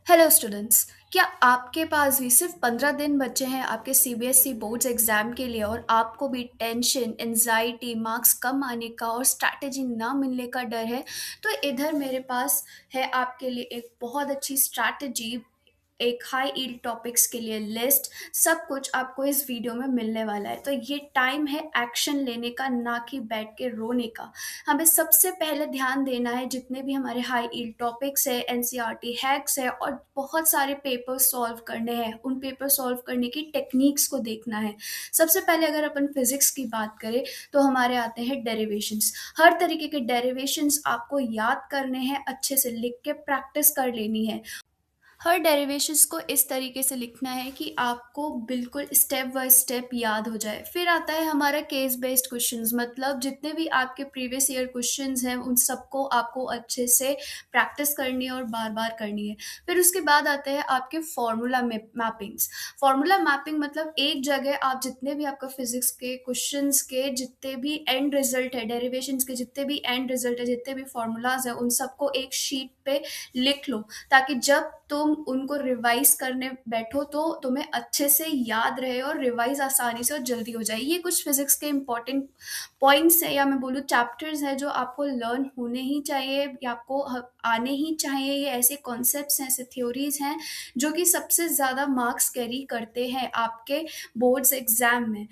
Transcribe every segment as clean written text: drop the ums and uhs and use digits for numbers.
Hello students. क्या आपके पास भी सिर्फ 15 दिन बचे हैं आपके सीबीएसई बोर्ड्स एग्जाम के लिए और आपको भी टेंशन एनजाइटी मार्क्स कम आने का और स्ट्रैटेजी ना मिलने का डर है? तो इधर मेरे पास है आपके लिए एक बहुत अच्छी स्ट्रैटेजी, एक हाई ईल्ड टॉपिक्स के लिए लिस्ट। सब कुछ आपको इस वीडियो में मिलने वाला है। तो ये टाइम है एक्शन लेने का, ना कि बैठ के रोने का। हमें सबसे पहले ध्यान देना है जितने भी हमारे हाई ईल्ड टॉपिक्स है, एनसीईआरटी हैक्स है और बहुत सारे पेपर सॉल्व करने हैं। उन पेपर सॉल्व करने की टेक्निक्स को देखना है। सबसे पहले अगर अपन फिजिक्स की बात करें तो हमारे आते हैं डेरिवेशंस। हर तरीके के डेरिवेशंस आपको याद करने हैं, अच्छे से लिख के प्रैक्टिस कर लेनी है। हर डेरिवेशंस को इस तरीके से लिखना है कि आपको बिल्कुल स्टेप बाय स्टेप याद हो जाए। फिर आता है हमारा केस बेस्ड क्वेश्चंस, मतलब जितने भी आपके प्रीवियस ईयर क्वेश्चंस हैं उन सबको आपको अच्छे से प्रैक्टिस करनी है और बार बार करनी है। फिर उसके बाद आते हैं आपके फार्मूला मैपिंग्स। फार्मूला मैपिंग मतलब एक जगह आप जितने भी आपका फिजिक्स के क्वेश्चंस के जितने भी एंड रिजल्ट है, डेरिवेशंस के जितने भी एंड रिजल्ट है, जितने भी फार्मूलाज है, उन सबको एक शीट पे लिख लो, ताकि जब तुम उनको रिवाइज करने बैठो तो तुम्हें अच्छे से याद रहे और रिवाइज आसानी से और जल्दी हो जाए। ये कुछ फिजिक्स के इंपॉर्टेंट पॉइंट्स है, या मैं बोलूँ चैप्टर्स है, जो आपको लर्न होने ही चाहिए या आपको आने ही चाहिए। ये ऐसे कॉन्सेप्ट्स हैं, ऐसे थ्योरीज हैं जो कि सबसे ज़्यादा मार्क्स कैरी करते हैं आपके बोर्ड्स एग्जाम में।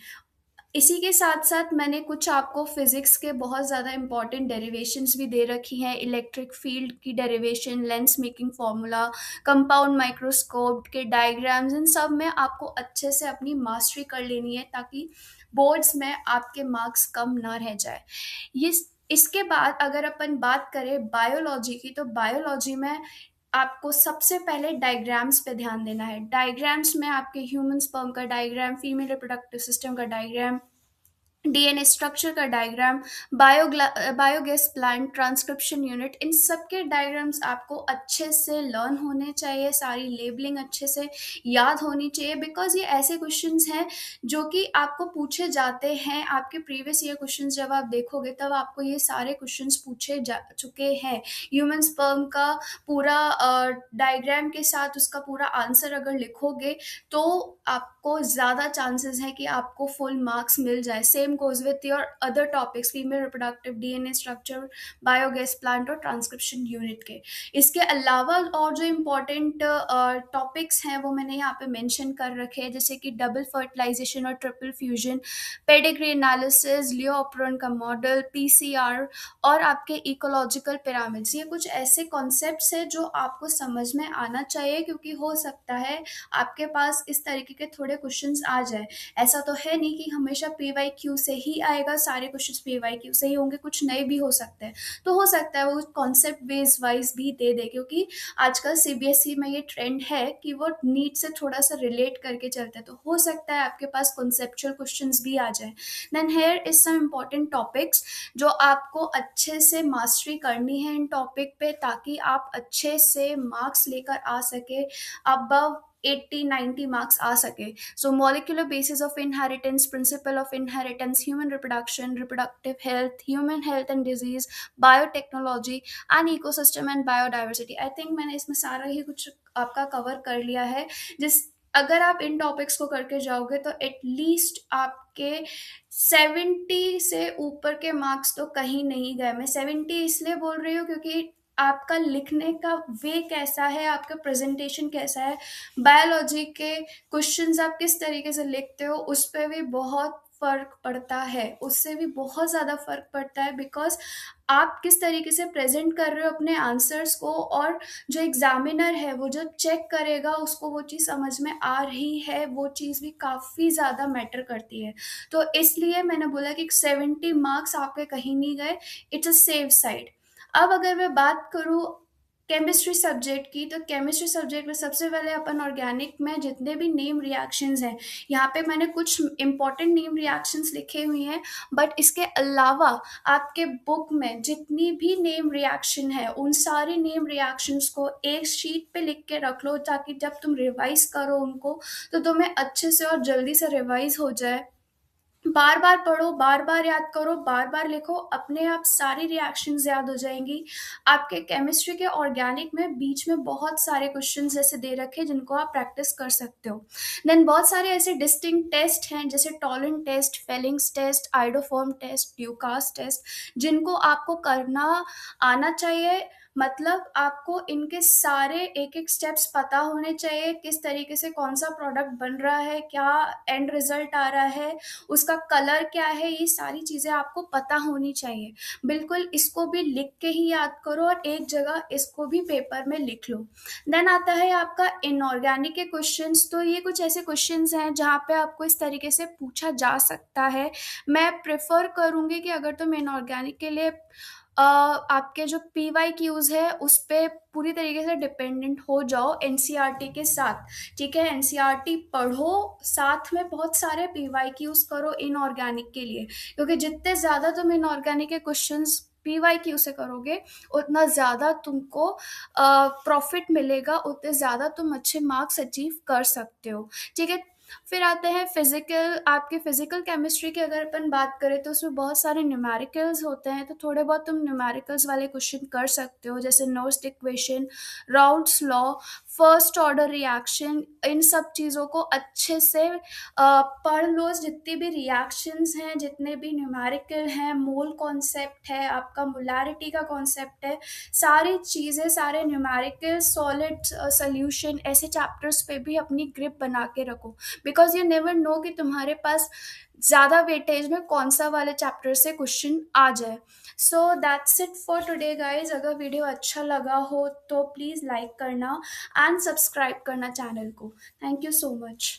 इसी के साथ साथ मैंने कुछ आपको फिजिक्स के बहुत ज़्यादा इंपॉर्टेंट डेरिवेशंस भी दे रखी हैं। इलेक्ट्रिक फील्ड की derivation, lens making formula, compound microscope के डायग्राम्स, इन सब में आपको अच्छे से अपनी मास्टरी कर लेनी है, ताकि बोर्ड्स में आपके मार्क्स कम ना रह जाए। ये इसके बाद अगर अपन बात करें बायोलॉजी की, तो बायोलॉजी में आपको सबसे पहले डायग्राम्स पे ध्यान देना है। डायग्राम्स में आपके ह्यूमन स्पर्म का डायग्राम, फीमेल रिप्रोडक्टिव सिस्टम का डायग्राम, डीएनए स्ट्रक्चर का diagram, biogas plant, transcription unit, इन सब के डायग्राम्स आपको अच्छे से लर्न होने चाहिए। सारी लेबलिंग अच्छे से याद होनी चाहिए, बिकॉज ये ऐसे क्वेश्चंस हैं जो कि आपको पूछे जाते हैं। आपके प्रीवियस ईयर क्वेश्चंस जब आप देखोगे तब आपको ये सारे क्वेश्चंस पूछे जा चुके हैं। ह्यूमन स्पर्म का पूरा डायग्राम के साथ उसका पूरा आंसर अगर लिखोगे तो आपको ज़्यादा चांसेस है कि आपको फुल मार्क्स मिल जाए। Same goes with your other topics, female reproductive, DNA structure, biogas plant और ट्रांसक्रिप्शन यूनिट के। इसके अलावा और जो इम्पोर्टेंट टॉपिक्स हैं वो मैंने यहाँ पे मेंशन कर रखे हैं, जैसे कि डबल फर्टिलाइजेशन और ट्रिपल फ्यूजन, पेडिग्री एनालिसिस, लियो ऑपरन का मॉडल, पीसीआर और आपके इकोलॉजिकल पिरामिड्स। ये कुछ ऐसे कॉन्सेप्ट्स हैं जो आपको समझ में आना चाहिए, क्योंकि हो सकता है आपके पास इस तरीके के थोड़े क्वेश्चंस आ जाए। ऐसा तो है नहीं कि हमेशा पीवाईक्यू से ही आएगा, सारे क्वेश्चंस पीवाईक्यू से ही होंगे, कुछ नए भी हो सकते हैं। तो हो सकता है वो कॉन्सेप्ट बेस्ड वाइज भी दे दे, क्योंकि आजकल सीबीएसई में ये ट्रेंड है कि वो नीट से थोड़ा सा रिलेट करके चलते हैं। तो हो सकता है आपके पास कॉन्सेप्चुअल क्वेश्चंस भी आ जाए। Then here is some important topics जो आपको अच्छे से मास्टरी करनी है इन टॉपिक पे, ताकि आप अच्छे से मार्क्स लेकर आ सके, अबव 80-90 मार्क्स आ सके। So molecular basis of inheritance, principle of inheritance, human reproduction, reproductive health, human health and disease, biotechnology and ecosystem and biodiversity. I think मैंने इसमें सारा ही कुछ आपका कवर कर लिया है। जिस अगर आप इन टॉपिक्स को करके जाओगे तो एटलीस्ट आपके 70 से ऊपर के मार्क्स तो कहीं नहीं गए। मैं 70 इसलिए बोल रही हूँ क्योंकि आपका लिखने का वे कैसा है, आपका प्रेजेंटेशन कैसा है, बायोलॉजी के क्वेश्चंस आप किस तरीके से लिखते हो, उस पर भी बहुत फर्क पड़ता है। उससे भी बहुत ज़्यादा फर्क पड़ता है, बिकॉज आप किस तरीके से प्रेजेंट कर रहे हो अपने आंसर्स को, और जो एग्जामिनर है वो जो चेक करेगा उसको वो चीज़ समझ में आ रही है, वो चीज़ भी काफ़ी ज़्यादा मैटर करती है। तो इसलिए मैंने बोला कि 70 मार्क्स आपके कहीं नहीं गए, इट्स अ सेफ साइड। अब अगर मैं बात करूँ केमिस्ट्री सब्जेक्ट की, तो केमिस्ट्री सब्जेक्ट में सबसे पहले अपन ऑर्गेनिक में जितने भी नेम रिएक्शंस हैं, यहाँ पे मैंने कुछ इंपॉर्टेंट नेम रिएक्शंस लिखे हुए हैं। बट इसके अलावा आपके बुक में जितनी भी नेम रिएक्शन है उन सारी नेम रिएक्शंस को एक शीट पे लिख के रख लो, ताकि जब तुम रिवाइज करो उनको तो तुम्हें अच्छे से और जल्दी से रिवाइज हो जाए। बार बार पढ़ो, बार बार याद करो, बार बार लिखो, अपने आप सारी रिएक्शंस याद हो जाएंगी। आपके केमिस्ट्री के ऑर्गेनिक में बीच में बहुत सारे क्वेश्चंस जैसे दे रखे हैं जिनको आप प्रैक्टिस कर सकते हो। देन बहुत सारे ऐसे डिस्टिंक्ट टेस्ट हैं जैसे Tollens test, Fehling's test, iodoform test, Lucas test, जिनको आपको करना आना चाहिए। मतलब आपको इनके सारे एक एक स्टेप्स पता होने चाहिए, किस तरीके से कौन सा प्रोडक्ट बन रहा है, क्या एंड रिजल्ट आ रहा है, उसका कलर क्या है, ये सारी चीज़ें आपको पता होनी चाहिए। बिल्कुल इसको भी लिख के ही याद करो और एक जगह इसको भी पेपर में लिख लो। देन आता है आपका इनऑर्गेनिक के क्वेश्चंस। तो ये कुछ ऐसे क्वेश्चंस हैं जहाँ पे आपको इस तरीके से पूछा जा सकता है। मैं प्रेफर करूँगी कि अगर तुम इनऑर्गेनिक के लिए आपके जो पी वाई क्यूज़ है उस पे पूरी तरीके से डिपेंडेंट हो जाओ एनसीईआरटी के साथ। ठीक है, एनसीईआरटी पढ़ो, साथ में बहुत सारे पीवाई क्यूज करो इनऑर्गेनिक के लिए, क्योंकि जितने ज्यादा तुम इनऑर्गेनिक के क्वेश्चंस पीवाई क्यू से करोगे उतना ज्यादा तुमको प्रॉफिट मिलेगा, उतने ज्यादा तुम अच्छे मार्क्स अचीव कर सकते हो। ठीक है। फिर आते हैं फिजिकल, आपके फिजिकल केमिस्ट्री की अगर अपन बात करें तो उसमें बहुत सारे न्यूमेरिकल्स होते हैं, तो थोड़े बहुत तुम न्यूमेरिकल्स वाले क्वेश्चन कर सकते हो, जैसे Nernst equation, Raoult's law, first order reaction. इन सब चीज़ों को अच्छे से पढ़ लो। जितनी भी रिएक्शंस हैं, जितने भी न्यूमेरिकल हैं, मोल कॉन्सेप्ट है, आपका मोलारिटी का कॉन्सेप्ट है, सारी चीज़ें, सारे न्यूमेरिकल, सॉलिड सोल्यूशन, ऐसे चैप्टर्स पे भी अपनी ग्रिप बना के रखो। बिकॉज यू नेवर नो कि तुम्हारे पास ज़्यादा वेटेज में कौन सा वाले चैप्टर से क्वेश्चन आ जाए। So that's it for today guys. अगर वीडियो अच्छा लगा हो तो प्लीज़ लाइक करना एंड सब्सक्राइब करना चैनल को। Thank you so much.